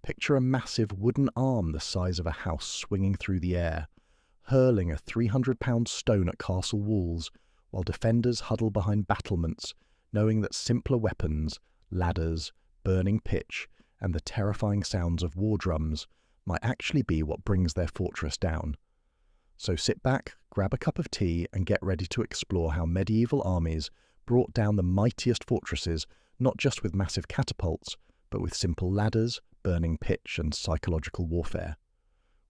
Picture a massive wooden arm the size of a house swinging through the air, hurling a 300-pound stone at castle walls, while defenders huddle behind battlements, knowing that simpler weapons, ladders, burning pitch, and the terrifying sounds of war drums might actually be what brings their fortress down. So sit back, grab a cup of tea, and get ready to explore how medieval armies brought down the mightiest fortresses not just with massive catapults, but with simple ladders, burning pitch, and psychological warfare.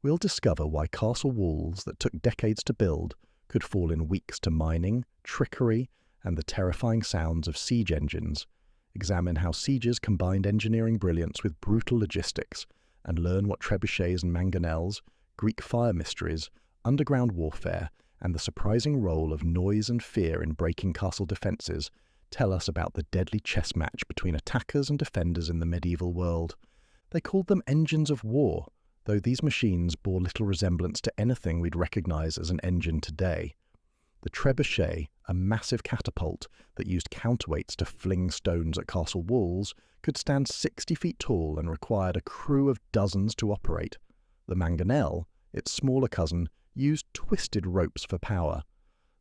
We'll discover why castle walls that took decades to build could fall in weeks to mining, trickery, and the terrifying sounds of siege engines, examine how sieges combined engineering brilliance with brutal logistics, and learn what trebuchets and mangonels, Greek fire mysteries, underground warfare, and the surprising role of noise and fear in breaking castle defences tell us about the deadly chess match between attackers and defenders in the medieval world. They called them engines of war, though these machines bore little resemblance to anything we'd recognise as an engine today. The trebuchet, a massive catapult that used counterweights to fling stones at castle walls, could stand 60 feet tall and required a crew of dozens to operate. The mangonel, its smaller cousin, used twisted ropes for power.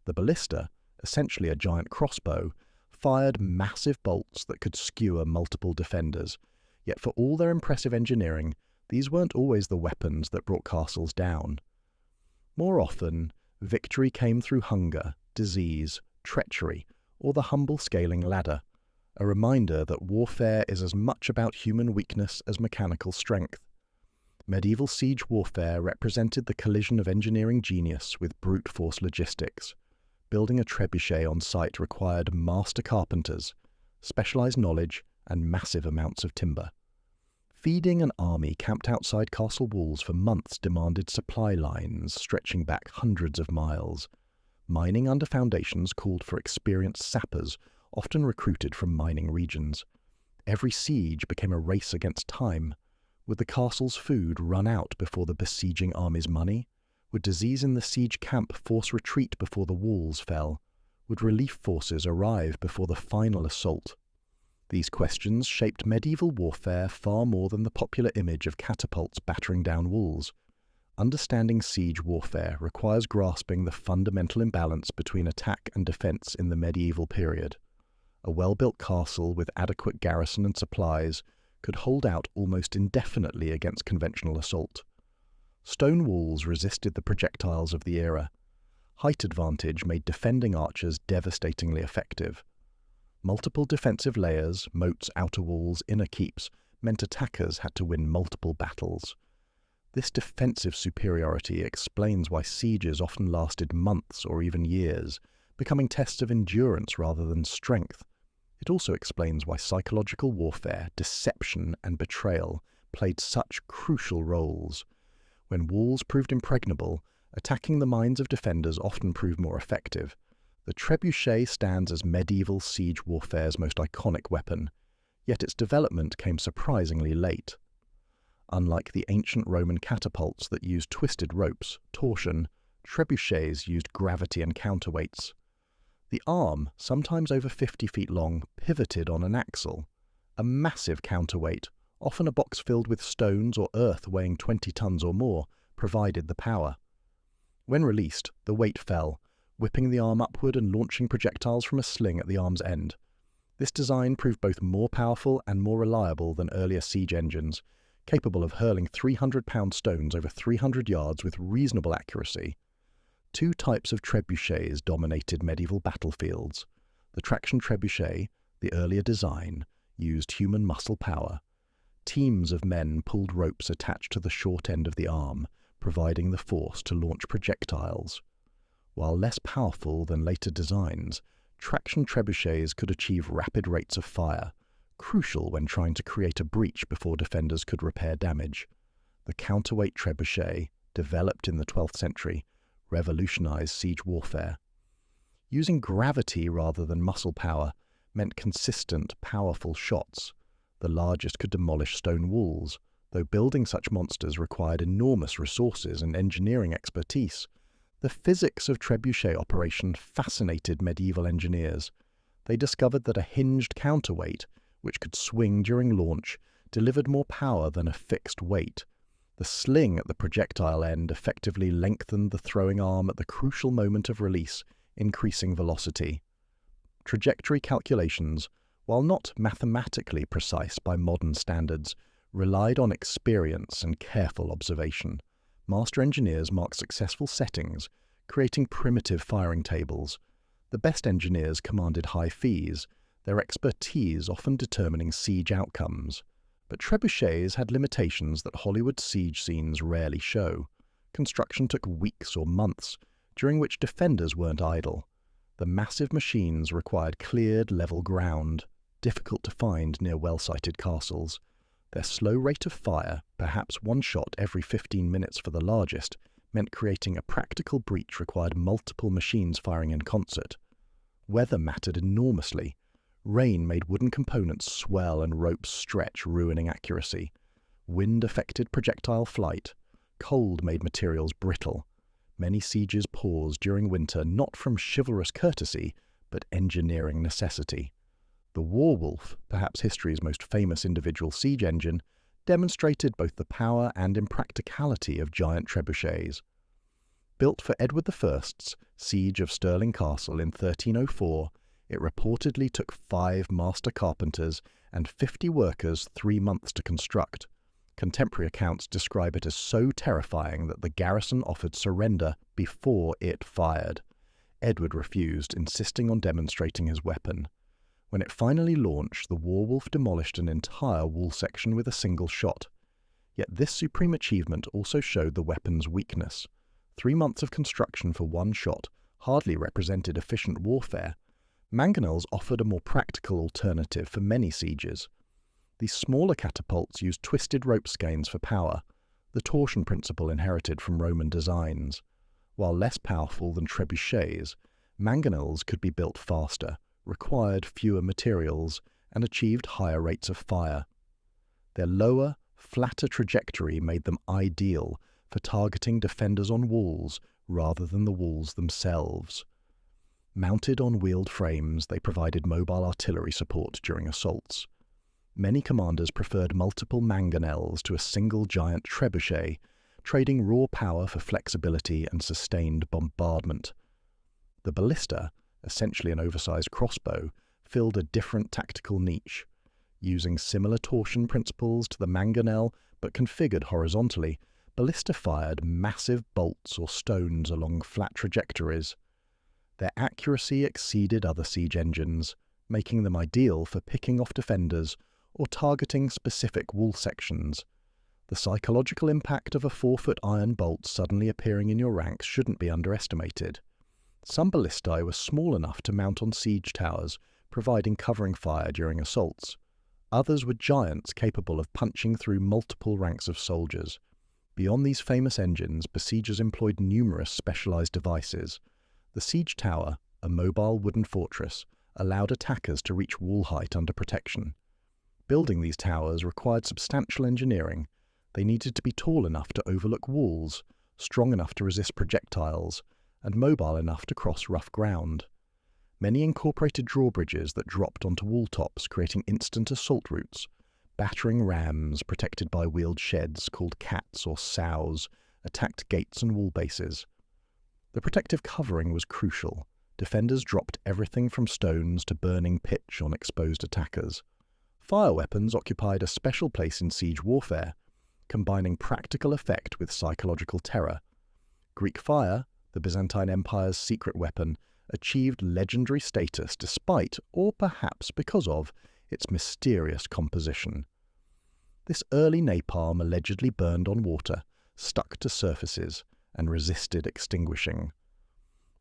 The ballista, essentially a giant crossbow, fired massive bolts that could skewer multiple defenders. Yet for all their impressive engineering, these weren't always the weapons that brought castles down. More often, victory came through hunger, disease, treachery, or the humble scaling ladder, a reminder that warfare is as much about human weakness as mechanical strength. Medieval siege warfare represented the collision of engineering genius with brute force logistics. Building a trebuchet on site required master carpenters, specialized knowledge, and massive amounts of timber. Feeding an army camped outside castle walls for months demanded supply lines stretching back hundreds of miles. Mining under foundations called for experienced sappers, often recruited from mining regions. Every siege became a race against time. Would the castle's food run out before the besieging army's money? Would disease in the siege camp force retreat before the walls fell? Would relief forces arrive before the final assault? These questions shaped medieval warfare far more than the popular image of catapults battering down walls. Understanding siege warfare requires grasping the fundamental imbalance between attack and defense in the medieval period. A well-built castle with adequate garrison and supplies could hold out almost indefinitely against conventional assault. Stone walls resisted the projectiles of the era. Height advantage made defending archers devastatingly effective. Multiple defensive layers, moats, outer walls, inner keeps, meant attackers had to win multiple battles. This defensive superiority explains why sieges often lasted months or even years, becoming tests of endurance rather than strength. It also explains why psychological warfare, deception, and betrayal played such crucial roles. When walls proved impregnable, attacking the minds of defenders often proved more effective. The trebuchet stands as medieval siege warfare's most iconic weapon, yet its development came surprisingly late. Unlike the ancient Roman catapults that used twisted ropes, torsion, trebuchets used gravity and counterweights. The arm, sometimes over 50 feet long, pivoted on an axle. A massive counterweight, often a box filled with stones or earth weighing 20 tons or more, provided the power. When released, the weight fell, whipping the arm upward and launching projectiles from a sling at the arm's end. This design proved both more powerful and more reliable than earlier siege engines, capable of hurling 300-pound stones over 300 yards with reasonable accuracy. Two types of trebuchets dominated medieval battlefields. The traction trebuchet, the earlier design, used human muscle power. Teams of men pulled ropes attached to the short end of the arm, providing the force to launch projectiles. While less powerful than later designs, traction trebuchets could achieve rapid rates of fire, crucial when trying to create a breach before defenders could repair damage. The counterweight trebuchet, developed in the 12th century, revolutionized siege warfare. Using gravity rather than muscle power meant consistent, powerful shots. The largest could demolish stone walls, though building such monsters required enormous resources and engineering expertise. The physics of trebuchet operation fascinated medieval engineers. They discovered that a hinged counterweight, which could swing during launch, delivered more power than a fixed weight. The sling at the projectile end effectively lengthened the throwing arm at the crucial moment of release, increasing velocity. Trajectory calculations, while not mathematically precise by modern standards, relied on experience and careful observation. Master engineers marked successful settings, creating primitive firing tables. The best engineers commanded high fees, their expertise often determining siege outcomes. But trebuchets had limitations that Hollywood siege scenes rarely show. Construction took weeks or months, during which defenders weren't idle. The massive machines required cleared, level ground, difficult to find near well-sited castles. Their slow rate of fire, perhaps one shot every 15 minutes for the largest, meant creating a practical breach required multiple machines firing in concert. Weather mattered enormously. Rain made wooden components swell and ropes stretch, ruining accuracy. Wind affected projectile flight. Cold made materials brittle. Many sieges paused during winter not from chivalrous courtesy, but engineering necessity. The Warwolf, perhaps history's most famous individual siege engine, demonstrated both the power and impracticality of giant trebuchets. Built for Edward I's siege of Stirling Castle in 1304, it reportedly took 5 master carpenters and 50 workers 3 months to construct. Contemporary accounts describe it as so terrifying that the garrison offered surrender before it fired. Edward refused, insisting on demonstrating his weapon. When it finally launched, the Warwolf demolished an entire wall section with a single shot. Yet this supreme achievement also showed the weapon's weakness. 3 months of construction for one shot hardly represented efficient warfare. Mangonels offered a more practical alternative for many sieges. These smaller catapults used twisted rope skeins for power, the torsion principle inherited from Roman designs. While less powerful than trebuchets, mangonels could be built faster, required fewer materials, and achieved higher rates of fire. Their lower, flatter trajectory made them ideal for targeting defenders on walls rather than the walls themselves. Mounted on wheeled frames, they provided mobile artillery support during assaults. Many commanders preferred multiple mangonels to a single giant trebuchet, trading raw power for flexibility and sustained bombardment. The ballista, essentially an oversized crossbow, filled a different tactical niche. Using similar torsion principles to the mangonel but configured horizontally, ballista fired massive bolts or stones along flat trajectories. Their accuracy exceeded other siege engines, making them ideal for picking off defenders or targeting specific wall sections. The psychological impact of a 4-foot iron bolt suddenly appearing in your ranks shouldn't be underestimated. Some ballistae were small enough to mount on siege towers, providing covering fire during assaults. Others were giants capable of punching through multiple ranks of soldiers. Beyond these famous engines, besiegers employed numerous specialized devices. The siege tower, a mobile wooden fortress, allowed attackers to reach wall height under protection. Building these towers required substantial engineering. They needed to be tall enough to overlook walls, strong enough to resist projectiles, and mobile enough to cross rough ground. Many incorporated drawbridges that dropped onto wall tops, creating instant assault routes. Battering rams, protected by wheeled sheds called cats or sows, attacked gates and wall bases. The protective covering was crucial. Defenders dropped everything from stones to burning pitch on exposed attackers. Fire weapons occupied a special place in siege warfare, combining practical effect with psychological terror. Greek fire, the Byzantine Empire's secret weapon, achieved legendary status despite, or perhaps because of, its mysterious composition. This early napalm allegedly burned on water, stuck to surfaces, and resisted extinguishing.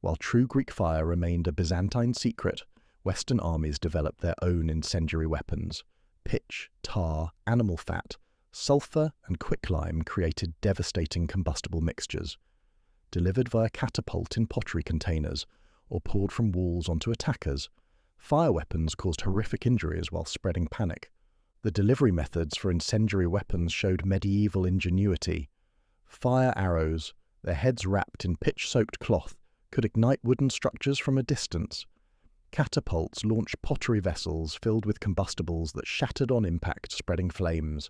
While true Greek fire remained a Byzantine secret, Western armies developed their own incendiary weapons. Pitch, tar, animal fat, sulfur, and quicklime created devastating combustible mixtures. Delivered via catapult in pottery containers, or poured from walls onto attackers, fire weapons caused horrific injuries while spreading panic. The delivery methods for incendiary weapons showed medieval ingenuity. Fire arrows, their heads wrapped in pitch-soaked cloth, could ignite wooden structures from a distance. Catapults launched pottery vessels filled with combustibles that shattered on impact, spreading flames.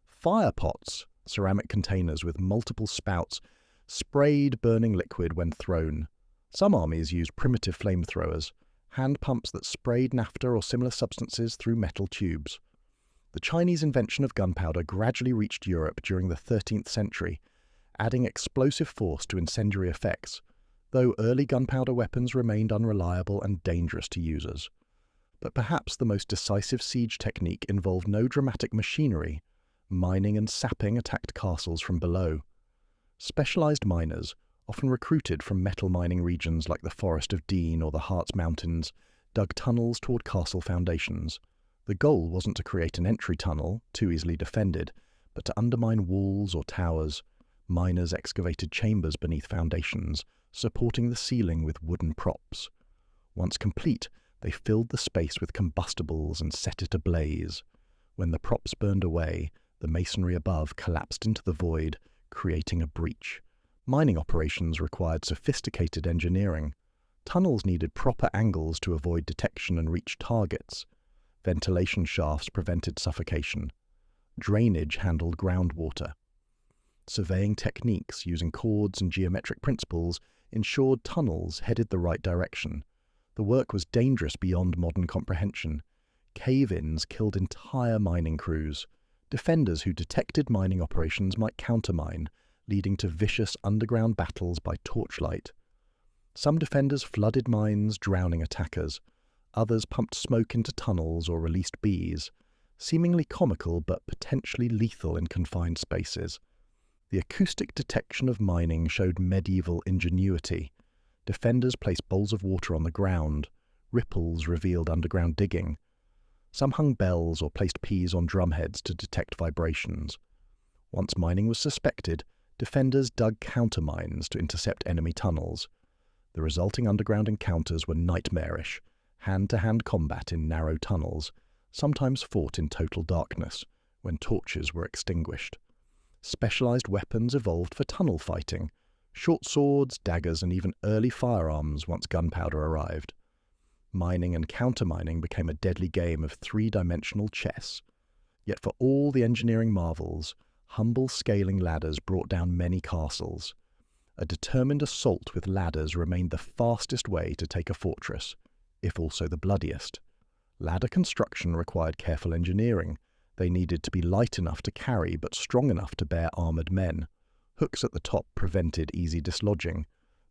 Fire pots, ceramic containers with multiple spouts, sprayed burning liquid when thrown. Some armies used primitive flamethrowers, hand pumps that sprayed naphtha or similar substances through metal tubes. The Chinese invention of gunpowder gradually reached Europe during the 13th century, adding explosive force to incendiary effects, though early gunpowder weapons remained unreliable and dangerous to users. But perhaps the most decisive siege technique involved no dramatic machinery. Mining and sapping attacked castles from below. Specialized miners, often recruited from metal mining regions like the Forest of Dean or the Harz Mountains, dug tunnels toward castle foundations. The goal wasn't to create an entry tunnel, too easily defended, but to undermine walls or towers. Miners excavated chambers beneath foundations, supporting the ceiling with wooden props. Once complete, they filled the space with combustibles and set it ablaze. When the props burned away, the masonry above collapsed into the void, creating a breach. Mining operations required sophisticated engineering. Tunnels needed proper angles to avoid detection and reach targets. Ventilation shafts prevented suffocation. Drainage handled groundwater. Surveying techniques using chords and geometric principles ensured tunnels headed the right direction. The work was dangerous beyond modern comprehension. Cave-ins killed entire mining crews. Defenders who detected mining operations might countermine, leading to vicious underground battles by torchlight. Some defenders flooded mines, drowning attackers. Others pumped smoke into tunnels or released bees, seemingly comical but potentially lethal in confined spaces. The acoustic detection of mining showed medieval ingenuity. Defenders placed bowls of water on the ground. Ripples revealed underground digging. Some hung bells or placed peas on drumheads to detect vibrations. Once mining was suspected, defenders dug countermines to intercept enemy tunnels. The resulting underground encounters were nightmarish, hand-to-hand combat in narrow tunnels, sometimes fought in total darkness, when torches were extinguished. Specialized weapons evolved for tunnel fighting, short swords, daggers, and even early firearms once gunpowder arrived. Mining and countermining became a deadly game of three-dimensional chess. Yet for all the engineering marvels, humble scaling ladders brought down many castles. A determined assault with ladders remained the fastest way to take a fortress, if also the bloodiest. Ladder construction required careful engineering. They needed to be light enough to carry but strong enough to bear armoured men. Hooks at the top prevented easy dislodging.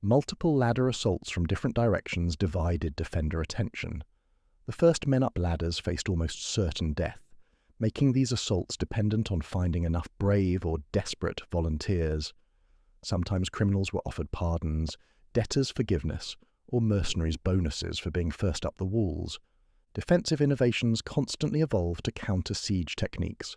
Multiple ladder assaults from different directions divided defender attention. The first men-up ladders faced almost certain death, making these assaults dependent on finding enough brave or desperate volunteers. Sometimes criminals were offered pardons, debtors forgiveness, or mercenaries bonuses for being first up the walls. Defensive innovations constantly evolved to counter siege techniques.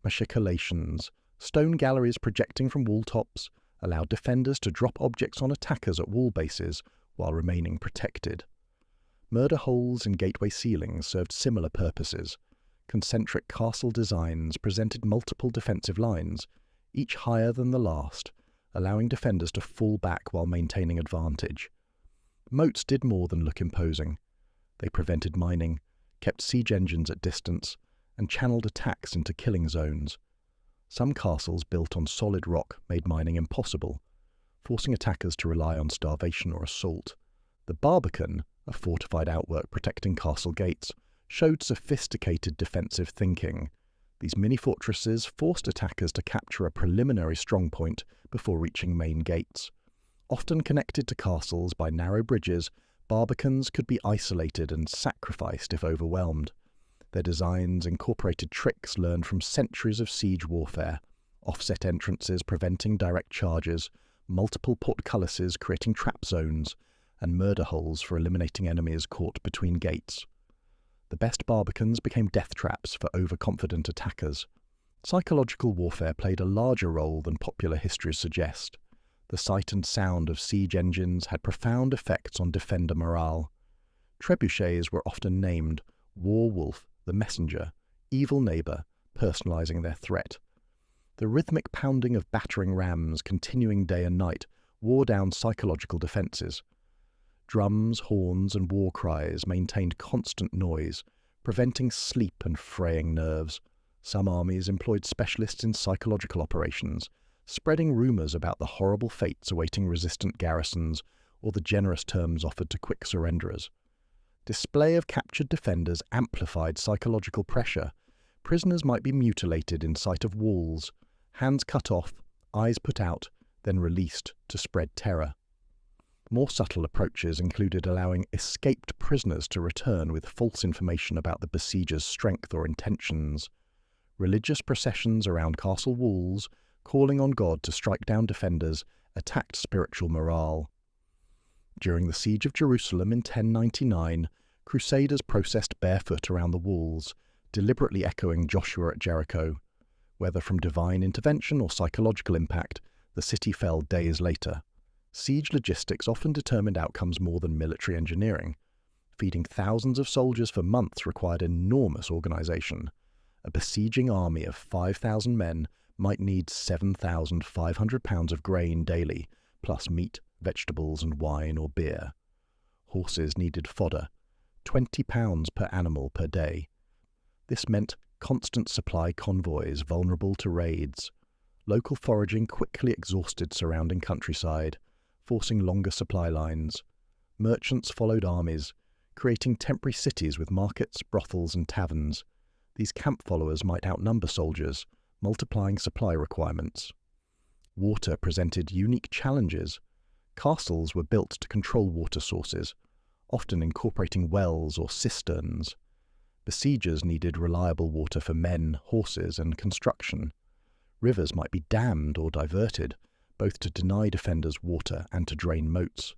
Machicolations, stone galleries projecting from wall tops, allowed defenders to drop objects on attackers at wall bases while remaining protected. Murder holes in gateway ceilings served similar purposes. Concentric castle designs presented multiple defensive lines, each higher than the last, allowing defenders to fall back while maintaining advantage. Moats did more than look imposing. They prevented mining, kept siege engines at distance, and channeled attacks into killing zones. Some castles built on solid rock made mining impossible, forcing attackers to rely on starvation or assault. The barbican, a fortified outwork protecting castle gates, showed sophisticated defensive thinking. These mini-fortresses forced attackers to capture a preliminary strongpoint before reaching main gates. Often connected to castles by narrow bridges, barbicans could be isolated and sacrificed if overwhelmed. Their designs incorporated tricks learned from centuries of siege warfare, offset entrances preventing direct charges, multiple portcullises creating trap zones, and murder holes for eliminating enemies caught between gates. The best barbicans became death traps for overconfident attackers. Psychological warfare played a larger role than popular histories suggest. The sight and sound of siege engines had profound effects on defender morale. Trebuchets were often named War Wolf, the Messenger, Evil Neighbour, personalizing their threat. The rhythmic pounding of battering rams continuing day and night wore down psychological defenses. Drums, horns, and war cries maintained constant noise, preventing sleep and fraying nerves. Some armies employed specialists in psychological operations, spreading rumours about the horrible fates awaiting resistant garrisons or the generous terms offered to quick surrenderers. Display of captured defenders amplified psychological pressure. Prisoners might be mutilated in sight of walls, hands cut off, eyes put out, then released to spread terror. More subtle approaches included allowing escaped prisoners to return with false information about the besiegers' strength or intentions. Religious processions around castle walls, calling on God to strike down defenders, attacked spiritual morale. During the siege of Jerusalem in 1099, crusaders processed barefoot around the walls, deliberately echoing Joshua at Jericho. Whether from divine intervention or psychological impact, the city fell days later. Siege logistics often determined outcomes more than military engineering. Feeding thousands of soldiers for months required enormous organisation. A besieging army of 5,000 men might need 7,500 pounds of grain daily, plus meat, vegetables and wine or beer. Horses needed fodder, 20 pounds per animal per day. This meant constant supply convoys vulnerable to raids. Local foraging quickly exhausted surrounding countryside, forcing longer supply lines. Merchants followed armies, creating temporary cities with markets, brothels and taverns. These camp followers might outnumber soldiers, multiplying supply requirements. Water presented unique challenges. Castles were built to control water sources, often incorporating wells or cisterns. Besiegers needed reliable water for men, horses and construction. Rivers might be dammed or diverted, both to deny defenders water and to drain moats,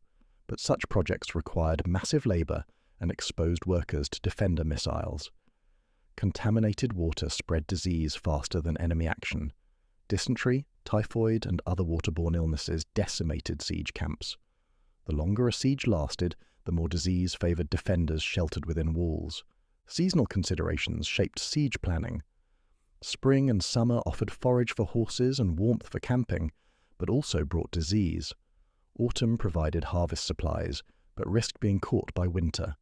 but such projects required massive labour and exposed workers to defender missiles. Contaminated water spread disease faster than enemy action. Dysentery, typhoid and other waterborne illnesses decimated siege camps. The longer a siege lasted, the more disease favoured defenders sheltered within walls. Seasonal considerations shaped siege planning. Spring and summer offered forage for horses and warmth for camping, but also brought disease. Autumn provided harvest supplies, but risked being caught by winter.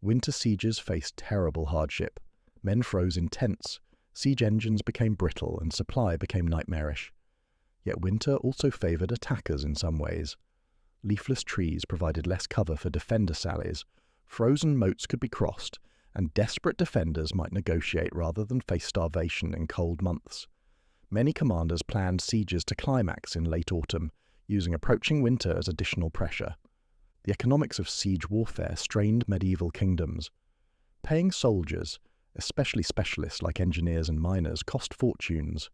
Winter sieges faced terrible hardship. Men froze in tents, siege engines became brittle, and supply became nightmarish. Yet winter also favoured attackers in some ways. Leafless trees provided less cover for defender sallies, frozen moats could be crossed, and desperate defenders might negotiate rather than face starvation in cold months. Many commanders planned sieges to climax in late autumn, using approaching winter as additional pressure. The economics of siege warfare strained medieval kingdoms. Paying soldiers, especially specialists like engineers and miners, cost fortunes.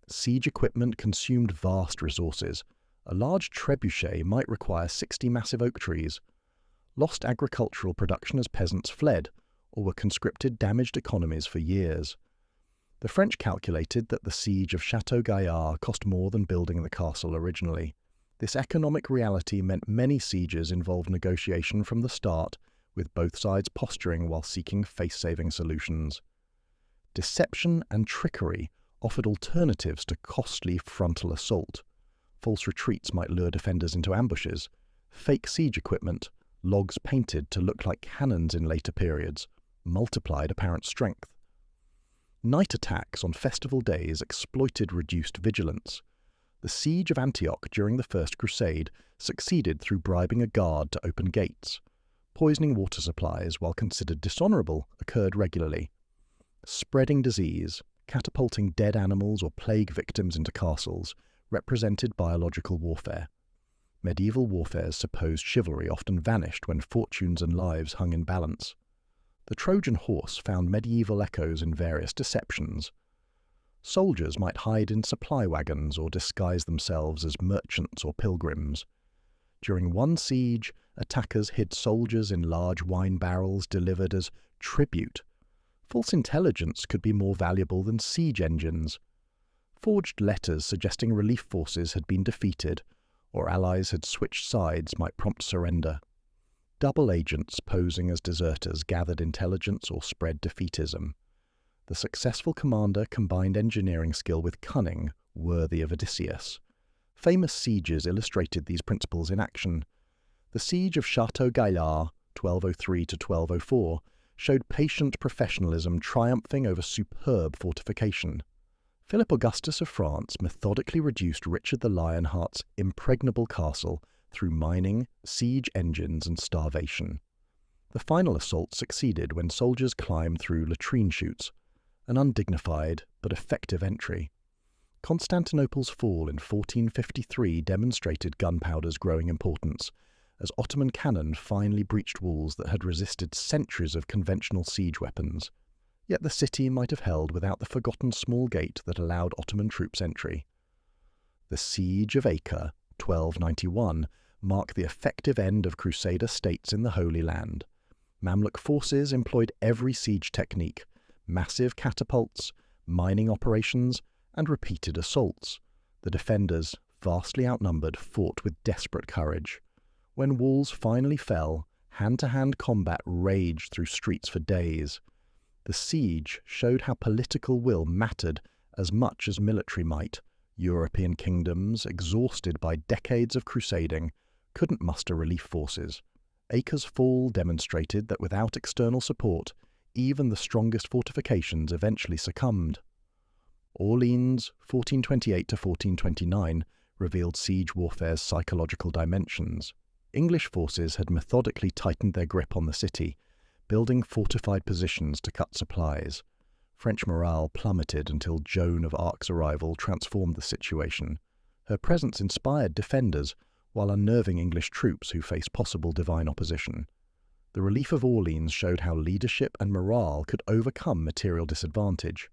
Siege equipment consumed vast resources. A large trebuchet might require 60 massive oak trees. Lost agricultural production as peasants fled, or were conscripted damaged economies for years. The French calculated that the siege of Château Gaillard cost more than building the castle originally. This economic reality meant many sieges involved negotiation from the start, with both sides posturing while seeking face-saving solutions. Deception and trickery offered alternatives to costly frontal assault. False retreats might lure defenders into ambushes. Fake siege equipment, logs painted to look like cannons in later periods, multiplied apparent strength. Night attacks on festival days exploited reduced vigilance. The siege of Antioch during the First Crusade succeeded through bribing a guard to open gates. Poisoning water supplies, while considered dishonourable, occurred regularly. Spreading disease, catapulting dead animals or plague victims into castles, represented biological warfare. Medieval warfare's supposed chivalry often vanished when fortunes and lives hung in balance. The Trojan horse found medieval echoes in various deceptions. Soldiers might hide in supply wagons or disguise themselves as merchants or pilgrims. During one siege, attackers hid soldiers in large wine barrels delivered as tribute. False intelligence could be more valuable than siege engines. Forged letters suggesting relief forces had been defeated or allies had switched sides might prompt surrender. Double agents posing as deserters gathered intelligence or spread defeatism. The successful commander combined engineering skill with cunning, worthy of Odysseus. Famous sieges illustrated these principles in action. The siege of Château Gaillard, 1203 to 1204, showed patient professionalism triumphing over superb fortification. Philip Augustus of France methodically reduced Richard the Lionheart's impregnable castle through mining, siege engines, and starvation. The final assault succeeded when soldiers climbed through latrine chutes, an undignified but effective entry. Constantinople's fall in 1453 demonstrated gunpowder's growing importance, as Ottoman cannon finally breached walls that had resisted centuries of conventional siege weapons. Yet the city might have held without the forgotten small gate that allowed Ottoman troops entry. The Siege of Acre, 1291, marked the effective end of Crusader states in the Holy Land. Mamluk forces employed every siege technique: massive catapults, mining operations, and repeated assaults. The defenders, vastly outnumbered, fought with desperate courage. When walls finally fell, hand-to-hand combat raged through streets for days. The siege showed how political will mattered as much as military might. European kingdoms, exhausted by decades of crusading, couldn't muster relief forces. Acre's fall demonstrated that without external support, even the strongest fortifications eventually succumbed. Orleans, 1428 to 1429, revealed siege warfare's psychological dimensions. English forces had methodically tightened their grip on the city, building fortified positions to cut supplies. French morale plummeted until Joan of Arc's arrival transformed the situation. Her presence inspired defenders, while unnerving English troops who faced possible divine opposition. The relief of Orleans showed how leadership and morale could overcome material disadvantage.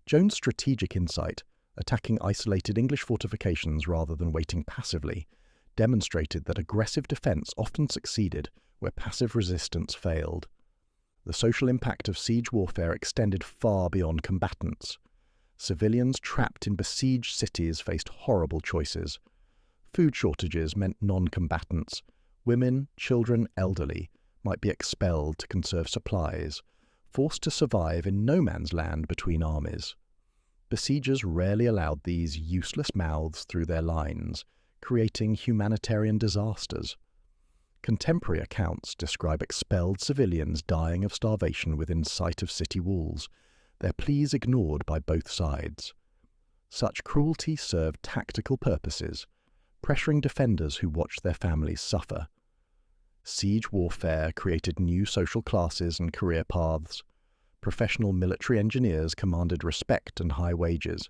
Joan's strategic insight, attacking isolated English fortifications rather than waiting passively, demonstrated that aggressive defence often succeeded where passive resistance failed. The social impact of siege warfare extended far beyond combatants. Civilians trapped in besieged cities faced horrible choices. Food shortages meant non-combatants, women, children, elderly, might be expelled to conserve supplies, forced to survive in no man's land between armies. Besiegers rarely allowed these useless mouths through their lines, creating humanitarian disasters. Contemporary accounts describe expelled civilians dying of starvation within sight of city walls, their pleas ignored by both sides. Such cruelty served tactical purposes, pressuring defenders who watched their families suffer. Siege warfare created new social classes and career paths. Professional military engineers commanded respect and high wages.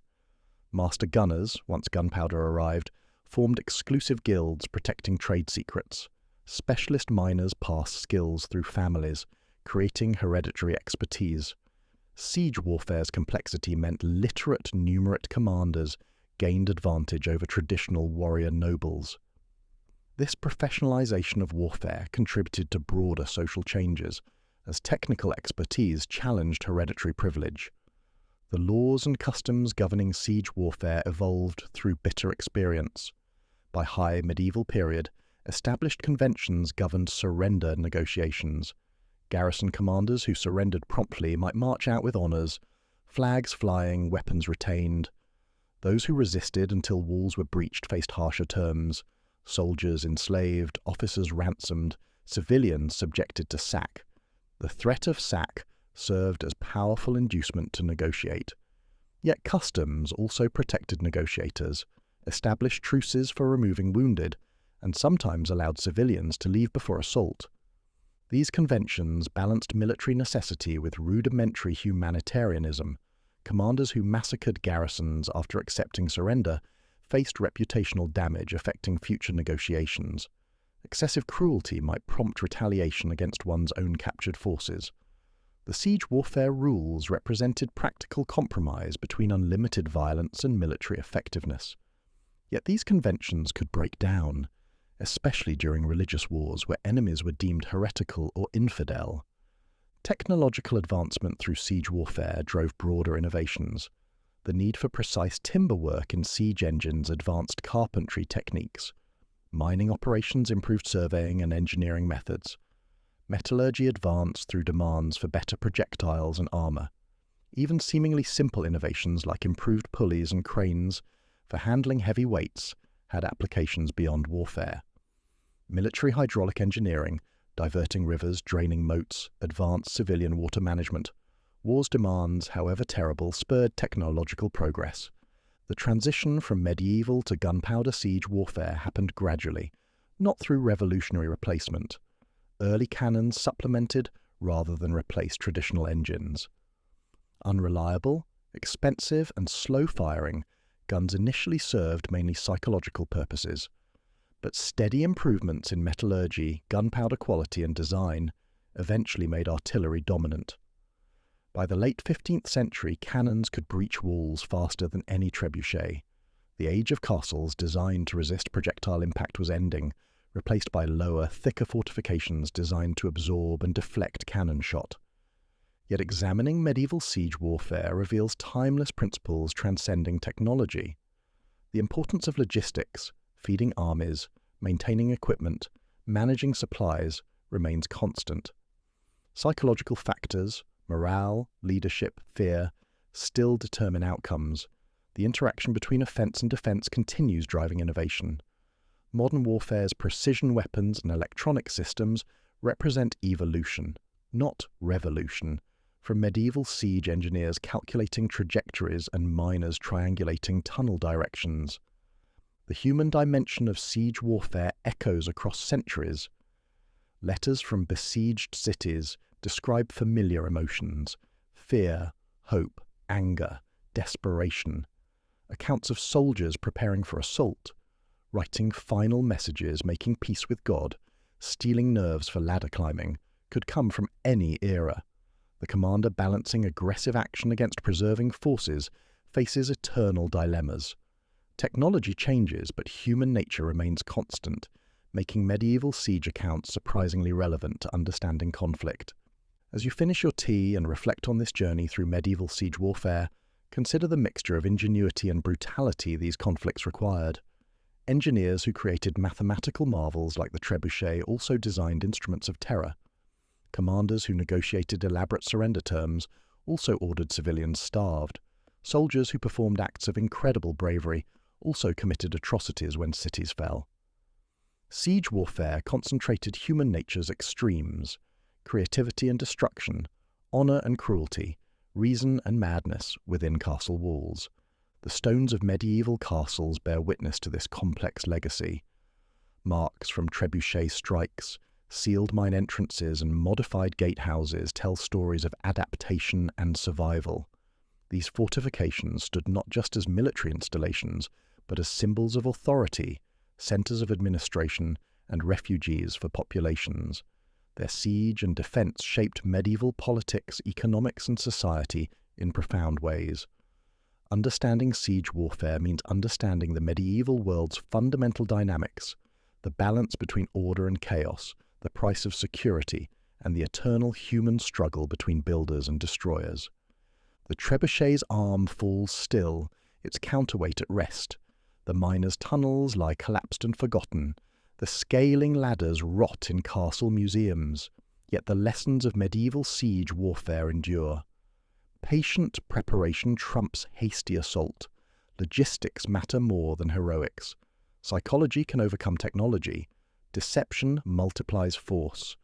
Master gunners, once gunpowder arrived, formed exclusive guilds protecting trade secrets. Specialist miners passed skills through families, creating hereditary expertise. Siege warfare's complexity meant literate numerate commanders gained advantage over traditional warrior nobles. This professionalization of warfare contributed to broader social changes, as technical expertise challenged hereditary privilege. The laws and customs governing siege warfare evolved through bitter experience. By high medieval period, established conventions governed surrender negotiations. Garrison commanders who surrendered promptly might march out with honours, flags flying, weapons retained. Those who resisted until walls were breached faced harsher terms. Soldiers enslaved, officers ransomed, civilians subjected to sack. The threat of sack served as powerful inducement to negotiate. Yet customs also protected negotiators, established truces for removing wounded, and sometimes allowed civilians to leave before assault. These conventions balanced military necessity with rudimentary humanitarianism. Commanders who massacred garrisons after accepting surrender faced reputational damage affecting future negotiations. Excessive cruelty might prompt retaliation against one's own captured forces. The siege warfare rules represented practical compromise between unlimited violence and military effectiveness. Yet these conventions could break down, especially during religious wars where enemies were deemed heretical or infidel. Technological advancement through siege warfare drove broader innovations. The need for precise timber work in siege engines advanced carpentry techniques. Mining operations improved surveying and engineering methods. Metallurgy advanced through demands for better projectiles and armor. Even seemingly simple innovations like improved pulleys and cranes for handling heavy weights had applications beyond warfare. military hydraulic engineering, diverting rivers, draining moats, advanced civilian water management. War's demands, however terrible, spurred technological progress. The transition from medieval to gunpowder siege warfare happened gradually, not through revolutionary replacement. Early cannons supplemented rather than replaced traditional engines. Unreliable, expensive, and slow-firing, guns initially served mainly psychological purposes. But steady improvements in metallurgy, gunpowder quality, and design eventually made artillery dominant. By the late 15th century, cannons could breach walls faster than any trebuchet. The age of castles designed to resist projectile impact was ending, replaced by lower, thicker fortifications designed to absorb and deflect cannon shot. Yet examining medieval siege warfare reveals timeless principles transcending technology. The importance of logistics, feeding armies, maintaining equipment, managing supplies, remains constant. Psychological factors, morale, leadership, fear, still determine outcomes. The interaction between offense and defense continues driving innovation. Modern warfare's precision weapons and electronic systems represent evolution, not revolution, from medieval siege engineers calculating trajectories and miners triangulating tunnel directions. The human dimension of siege warfare echoes across centuries. Letters from besieged cities describe familiar emotions: fear, hope, anger, desperation. Accounts of soldiers preparing for assault, writing final messages, making peace with God, steeling nerves for ladder climbing, could come from any era. The commander balancing aggressive action against preserving forces faces eternal dilemmas. Technology changes, but human nature remains constant, making medieval siege accounts surprisingly relevant to understanding conflict. As you finish your tea and reflect on this journey through medieval siege warfare, consider the mixture of ingenuity and brutality these conflicts required. Engineers who created mathematical marvels like the trebuchet also designed instruments of terror. Commanders who negotiated elaborate surrender terms also ordered civilians starved. Soldiers who performed acts of incredible bravery also committed atrocities when cities fell. Siege warfare concentrated human nature's extremes: creativity and destruction, honor and cruelty, reason and madness within castle walls. The stones of medieval castles bear witness to this complex legacy. Marks from trebuchet strikes, sealed mine entrances, and modified gatehouses tell stories of adaptation and survival. These fortifications stood not just as military installations, but as symbols of authority, centers of administration, and refuges for populations. Their siege and defense shaped medieval politics, economics, and society in profound ways. Understanding siege warfare means understanding the medieval world's fundamental dynamics, the balance between order and chaos, the price of security, and the eternal human struggle between builders and destroyers. The trebuchet's arm falls still, its counterweight at rest. The miner's tunnels lie collapsed and forgotten. The scaling ladders rot in castle museums, yet the lessons of medieval siege warfare endure. Patient preparation trumps hasty assault. Logistics matter more than heroics. Psychology can overcome technology. Deception multiplies force.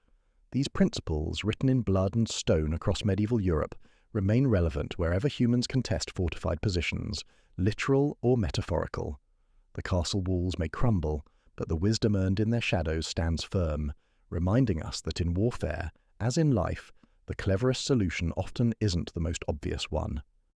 These principles, written in blood and stone across medieval Europe, remain relevant wherever humans contest fortified positions, literal or metaphorical. The castle walls may crumble, but the wisdom earned in their shadows stands firm, reminding us that in warfare, as in life, the cleverest solution often isn't the most obvious one.